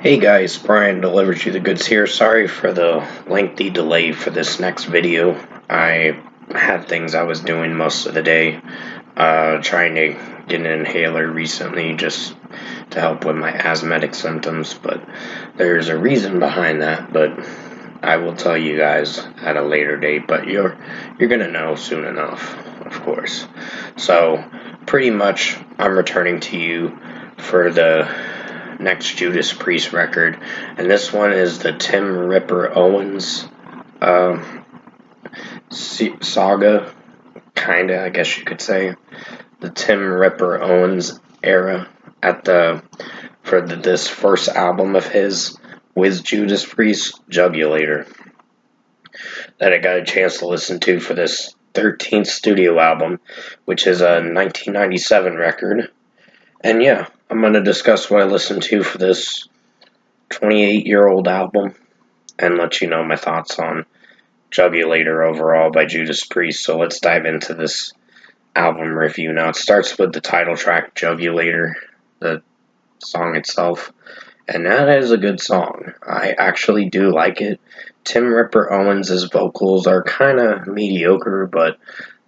Hey guys, Brian delivers you the goods here. Sorry for the lengthy delay for this next video. I had things I was doing most of the day, trying to get an inhaler recently just to help with my asthmatic symptoms, but there's a reason behind that, but I will tell you guys at a later date, but you're gonna know soon enough, of course. So pretty much I'm returning to you for the next Judas Priest record, and this one is the Tim Ripper Owens saga, kinda, I guess you could say, the Tim Ripper Owens era this first album of his with Judas Priest, Jugulator, that I got a chance to listen to for this 13th studio album, which is a 1997 record. And yeah, I'm going to discuss what I listened to for this 28-year-old album and let you know my thoughts on Jugulator overall by Judas Priest. So let's dive into this album review. Now, it starts with the title track, Jugulator, the song itself, and that is a good song. I actually do like it. Tim Ripper Owens' vocals are kind of mediocre, but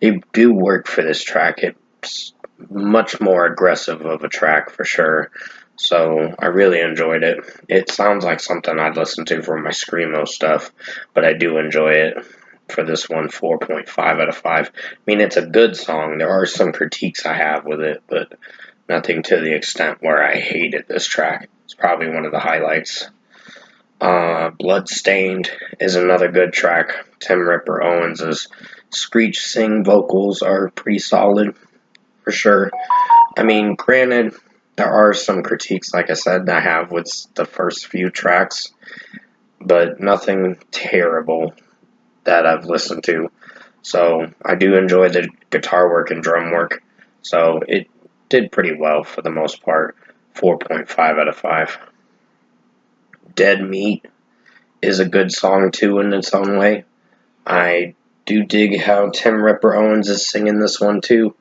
they do work for this track. It's much more aggressive of a track for sure. So I really enjoyed it. It sounds like something I'd listen to for my Screamo stuff, but I do enjoy it. For this one, 4.5 out of 5. I mean, it's a good song. There are some critiques I have with it, but nothing to the extent where I hated this track. It's probably one of the highlights. Bloodstained is another good track. Tim Ripper Owens' screech sing vocals are pretty solid, for sure. I mean, granted, there are some critiques, like I said, that I have with the first few tracks, but nothing terrible that I've listened to. So I do enjoy the guitar work and drum work. So it did pretty well for the most part. 4.5 out of 5. Dead Meat is a good song too in its own way. I do dig how Tim Ripper Owens is singing this one too.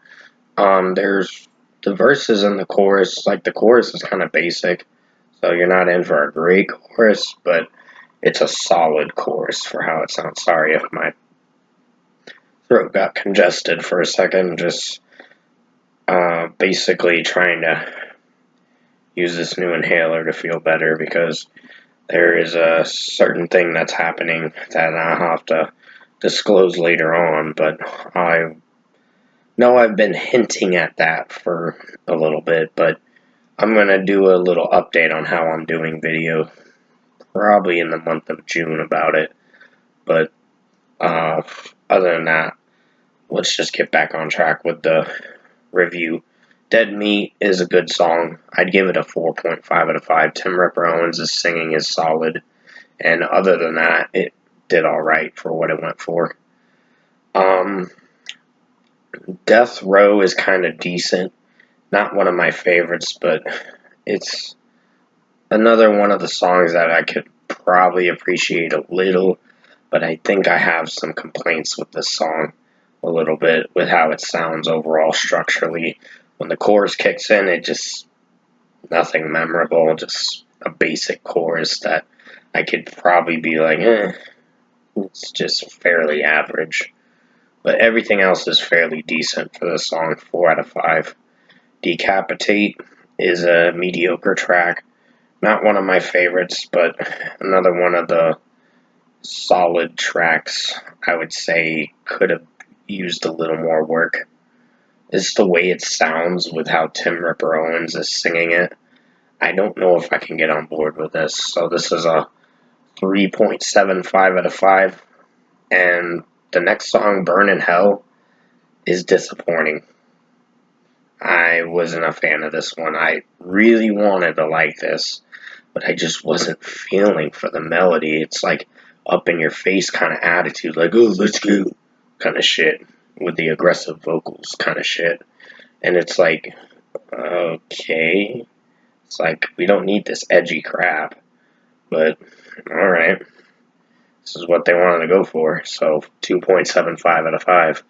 There's the verses and the chorus. Like, the chorus is kind of basic, so you're not in for a great chorus, but it's a solid chorus for how it sounds. Sorry if my throat got congested for a second. Just basically trying to use this new inhaler to feel better because there is a certain thing that's happening that I'll have to disclose later on, but I know I've been hinting at that for a little bit, but I'm going to do a little update on how I'm doing video probably in the month of June about it. But other than that, let's just get back on track with the review. Dead Meat is a good song. I'd give it a 4.5 out of 5. Tim Ripper Owens' singing is solid, and other than that, it did alright for what it went for. Death Row is kind of decent. Not one of my favorites, but it's another one of the songs that I could probably appreciate a little, but I think I have some complaints with this song a little bit with how it sounds overall structurally. When the chorus kicks in, it just nothing memorable, just a basic chorus that I could probably be like, it's just fairly average. But everything else is fairly decent for this song, 4 out of 5. Decapitate is a mediocre track. Not one of my favorites, but another one of the solid tracks I would say could have used a little more work. It's the way it sounds with how Tim Ripper Owens is singing it. I don't know if I can get on board with this. So this is a 3.75 out of 5. And the next song, Burn in Hell, is disappointing. I wasn't a fan of this one. I really wanted to like this, but I just wasn't feeling for the melody. It's like up in your face kind of attitude, like, oh, let's go kind of shit, with the aggressive vocals kind of shit. And it's like, okay, it's like, we don't need this edgy crap, but alright, this is what they wanted to go for. So 2.75 out of 5.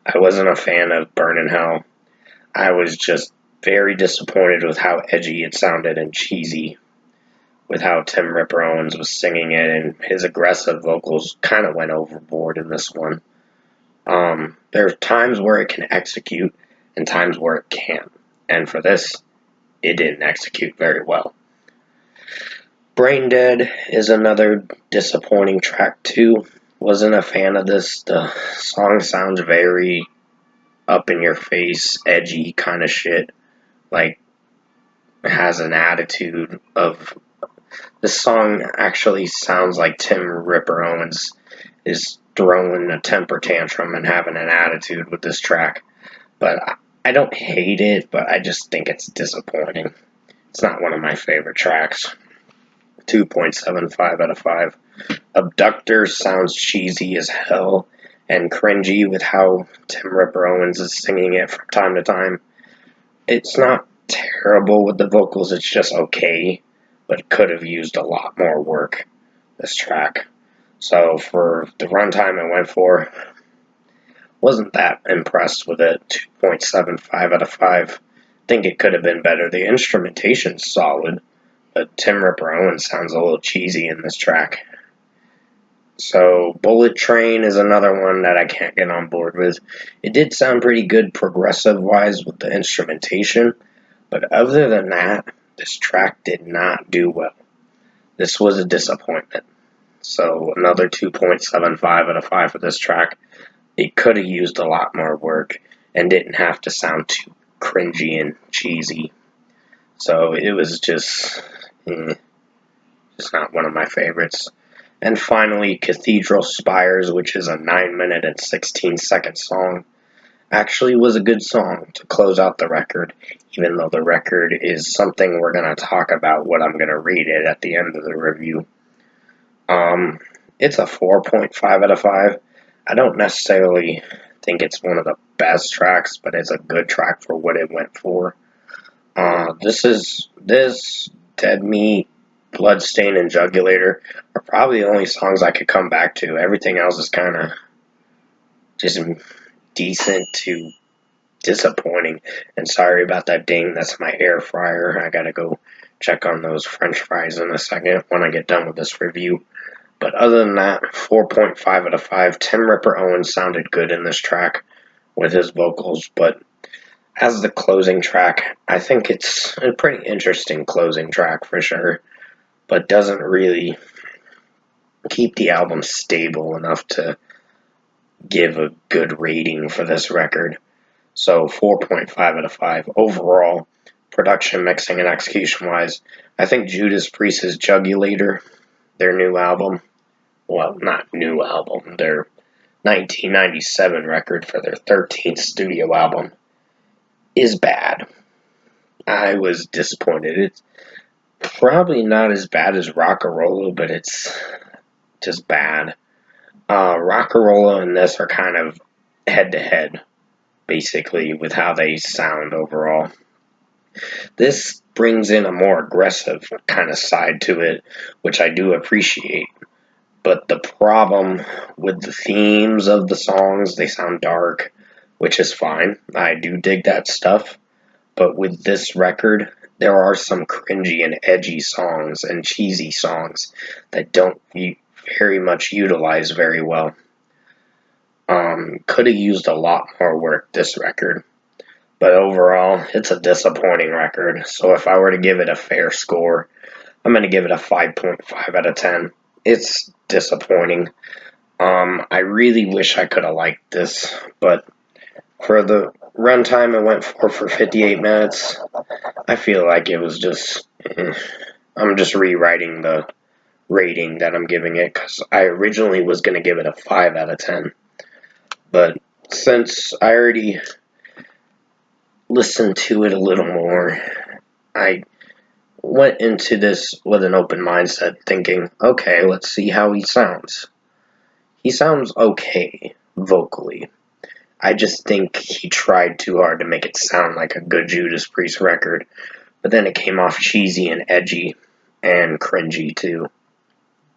I wasn't a fan of Burn in Hell. I was just very disappointed with how edgy it sounded and cheesy. with how Tim Ripper Owens was singing it, and his aggressive vocals kind of went overboard in this one. There are times where it can execute and times where it can't, and for this, it didn't execute very well. Brain Dead is another disappointing track too. Wasn't a fan of this. The song sounds very up in your face, edgy kind of shit. Like, has an attitude of. This song actually sounds like Tim Ripper Owens is throwing a temper tantrum and having an attitude with this track. But I don't hate it, but I just think it's disappointing. It's not one of my favorite tracks. 2.75 out of 5. Abductor sounds cheesy as hell and cringy with how Tim Ripper Owens is singing it from time to time. It's not terrible with the vocals, it's just okay, but could have used a lot more work, this track. So for the runtime it went for, wasn't that impressed with it. 2.75 out of 5. Think it could have been better. The instrumentation's solid, but Tim Ripper Owens sounds a little cheesy in this track. So Bullet Train is another one that I can't get on board with. It did sound pretty good progressive-wise with the instrumentation, but other than that, this track did not do well. This was a disappointment. So another 2.75 out of 5 for this track. It could have used a lot more work and didn't have to sound too cringy and cheesy. So it was just not one of my favorites. And finally, Cathedral Spires, which is a 9-minute and 16-second song, actually was a good song to close out the record, even though the record is something we're going to talk about what I'm going to rate it at the end of the review. It's a 4.5 out of 5. I don't necessarily think it's one of the best tracks, but it's a good track for what it went for. This, Dead Meat, Bloodstain, and Jugulator are probably the only songs I could come back to. Everything else is kind of just decent to disappointing. And sorry about that ding, that's my air fryer. I gotta go check on those french fries in a second when I get done with this review. But other than that, 4.5 out of 5. Tim Ripper Owens sounded good in this track with his vocals, but as the closing track, I think it's a pretty interesting closing track for sure, but doesn't really keep the album stable enough to give a good rating for this record. So 4.5 out of 5. Overall, production, mixing, and execution-wise, I think Judas Priest's Jugulator, their new album, well, not new album, their 1997 record for their 13th studio album, is bad. I was disappointed. It's probably not as bad as Rockarola, but it's just bad. Rockarola and this are kind of head-to-head, basically, with how they sound overall. This brings in a more aggressive kind of side to it, which I do appreciate. But the problem with the themes of the songs, they sound dark, which is fine. I do dig that stuff. But with this record, there are some cringy and edgy songs and cheesy songs that don't very much utilize very well. Could have used a lot more work, this record. But overall, it's a disappointing record. So if I were to give it a fair score, I'm going to give it a 5.5 out of 10. It's disappointing. I really wish I could have liked this, but for the runtime it went for 58 minutes, I feel like it was just, I'm just rewriting the rating that I'm giving it, because I originally was going to give it a 5 out of 10. But since I already listened to it a little more, I went into this with an open mindset thinking, okay, let's see how he sounds. He sounds okay vocally. I just think he tried too hard to make it sound like a good Judas Priest record, but then it came off cheesy and edgy and cringy too.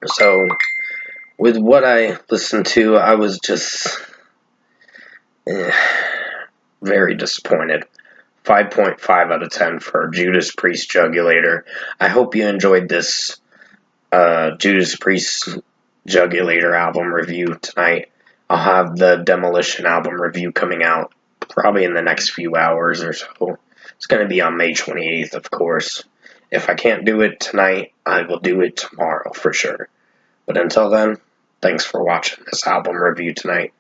So, with what I listened to, I was just very disappointed. 5.5 out of 10 for Judas Priest Jugulator. I hope you enjoyed this Judas Priest's Jugulator album review tonight. I'll have the Demolition album review coming out probably in the next few hours or so. It's going to be on May 28th, of course. If I can't do it tonight, I will do it tomorrow for sure. But until then, thanks for watching this album review tonight.